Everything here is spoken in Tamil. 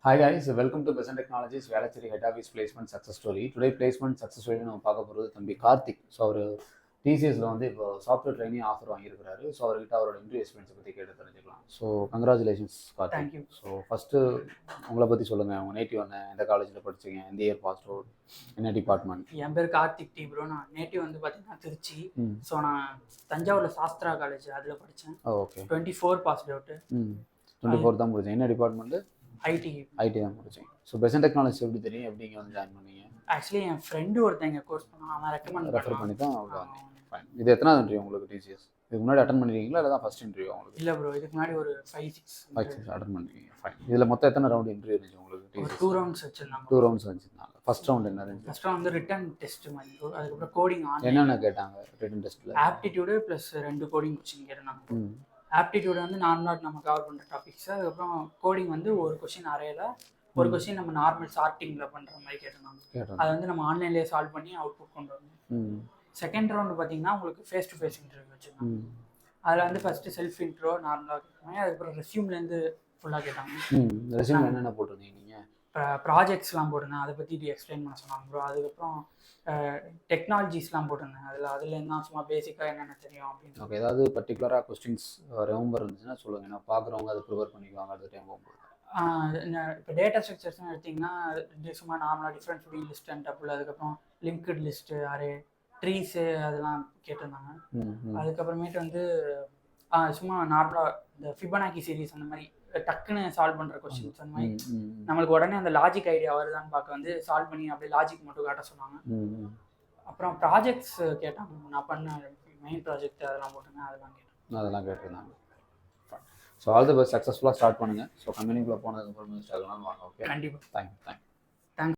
Hi guys, welcome to Besant Technologies Velachery Head Office Placement Success Story. Today placement success story நம்ம பார்க்க போகிறது தம்பி கார்த்திக். ஸோ அவர் டிசிஎஸ்ல வந்து இப்போ சாஃப்ட்வேர் ட்ரைனிங் ஆஃபர் வாங்கியிருக்கிறாரு. ஸோ அவர்கிட்ட அவரோட இன்டர்வியூ எக்ஸ்பீரியன்ஸை பற்றி கேட்டு தெரிஞ்சுக்கலாம். So congratulations Karthik. Thank you. So first உங்களை பற்றி சொல்லுங்கள். உங்கள் நேட்டிவ் என்ன, எந்த காலேஜில் படிச்சீங்க, எந்த இயர் பாஸ் அவுட், என்ன டிபார்ட்மெண்ட்? என் பேர் கார்த்திக் டி ப்ரோ. நான் நேட்டிவ் வந்து பார்த்தீங்கன்னா திருச்சி. ஸோ நான் தஞ்சாவூரில் சாஸ்திரா காலேஜ் அதில் படித்தேன். ஓகே. 24 pass out. 24 தான் முடிச்சேன். என்ன டிபார்ட்மெண்ட்டு? ஐடி தான் முடிச்சேன். ஸோ பெசன்ட் டெக்னாலஜிஸ் எப்படி தெரியும், எப்படி இங்கே வந்து ஜாயின் பண்ணீங்க? ஆக்சுவலி என் ஃப்ரெண்டு ஒருத்தங்க கோர்ஸ் பண்ணான், அவன் ரெஃபர் பண்ணி தான் அவ்வளோ. ஃபைன். இது எத்தனாவது இன்டர்வியூ உங்களுக்கு டிசிஎஸ்? இதுக்கு முன்னாடி அட்டன் பண்ணிருக்கீங்களா இல்லை தான் ஃபர்ஸ்ட் இன்டர்வியூ உங்களுக்கு? இல்லை ப்ரோ, இதுக்கு முன்னாடி ஒரு 5-6 அட்டன் பண்ணிருக்கீங்க. ஃபைன். இதில் மொத்தம் எத்தனை ரவுண்ட் இன்டர்வியூ இருந்துச்சு உங்களுக்கு டிசிஎஸ்? 2 ரவுண்ட்ஸ் வச்சிருந்தாங்க. 2 ரவுண்ட்ஸ் வச்சிருந்தாங்க. ஃபர்ஸ்ட் ரவுண்ட் என்ன இருந்துச்சு? ஃபர்ஸ்ட் ரவுண்ட் வந்து ரிட்டன் டெஸ்ட் மாதிரி, அதுக்கப்புறம் கோடிங் ஆன். என்னென்ன கேட்டாங்க ரிட்டன் டெஸ்ட்டில்? ஆப்டிடியூடு ப்ளஸ் 2 கோடிங் கொஸ்டின் கேட்டாங்க. ஆப்டிடியூட் வந்து நார்மலாக நம்ம கவர் பண்ணுற டாபிக்ஸ். அதுக்கப்புறம் கோடிங் வந்து ஒரு கொஸ்டின் அறையில், ஒரு கொஸ்டின் நம்ம நார்மல் சார்ட்டிங்கில் பண்ணுற மாதிரி கேட்டிருந்தாங்க. அதை வந்து நம்ம ஆன்லைன்லேயே சால்வ் பண்ணி அவுட்புட் கொண்டு வரணும். செகண்ட் ரவுண்டு பார்த்தீங்கன்னா உங்களுக்கு ஃபேஸ் டு ஃபேஸ் இன்டர்வியூ வச்சுருந்தாங்க. அதில் வந்து ஃபஸ்ட்டு செல்ஃப் இன்ட்ரோ நார்மலாக கேட்டாங்க. அதுக்கப்புறம் ரெஸ்யூம்லேருந்து ஃபுல்லாக கேட்டாங்க. ரெஸ்யூம் என்னென்ன போட்டிருந்தீங்க நீங்கள்? ப்ராஜெக்ட்ஸ்லாம் போட்டிருந்தேன், அதை பற்றி எக்ஸ்பிளைன் பண்ண சொன்னாங்க ப்ரோ. அதுக்கப்புறம் டெக்னாலஜிஸ்லாம் போட்டிருந்தேன். அதுலேருந்து தான் சும்மா பேசிக்காக என்னென்ன தெரியும் அப்படின்னு. ஓகே. ஏதாவது பர்டிகுலராக கொஸ்டின்ஸ் ரிமெம்பர் இருந்துச்சுன்னா சொல்லுங்கள். ஏன்னா பார்க்குறவங்க அதை ப்ரிப்பேர் பண்ணிக்குவாங்க அடுத்த டைம் போகும்போது. இப்போ டேட்டா ஸ்ட்ரக்சர்ஸ்னு எடுத்திங்கன்னா சும்மா நார்மலாக different footing list and double, அதுக்கப்புறம் லிங்க்டு லிஸ்ட்டு, அரே, ட்ரீஸு அதெல்லாம் கேட்டிருந்தாங்க. அதுக்கப்புறமேட்டு வந்து சும்மா நார்மலாக இந்த ஃபிபனாக்கி சீரீஸ் அந்த மாதிரி டக்குன்னு சால்வ் பண்ணுற கொஸ்டின்ஸ் அந்த மாதிரி நம்மளுக்கு உடனே அந்த லாஜிக் ஐடியா வருதான்னு பார்க்க வந்து சால்வ் பண்ணி அப்படியே லாஜிக் மட்டும் காட்ட சொன்னாங்க. அப்புறம் ப்ராஜெக்ட்ஸ் கேட்டாங்க. நான் பண்ண மெயின் ப்ராஜெக்ட் அதெல்லாம் போட்டுங்க, அதெல்லாம் கேட்டிருந்தாங்க. ஸோ ஆல் தி பெஸ்ட், சக்ஸஸ்ஃபுல்லாக ஸ்டார்ட் பண்ணுங்கள். ஸோ கம்பெனிக்குள்ளே போனதுக்கப்புறம் ஸ்டார்ட் பண்ணலாம் வாங்க. ஓகே, கண்டிப்பாக. தேங்க்யூ.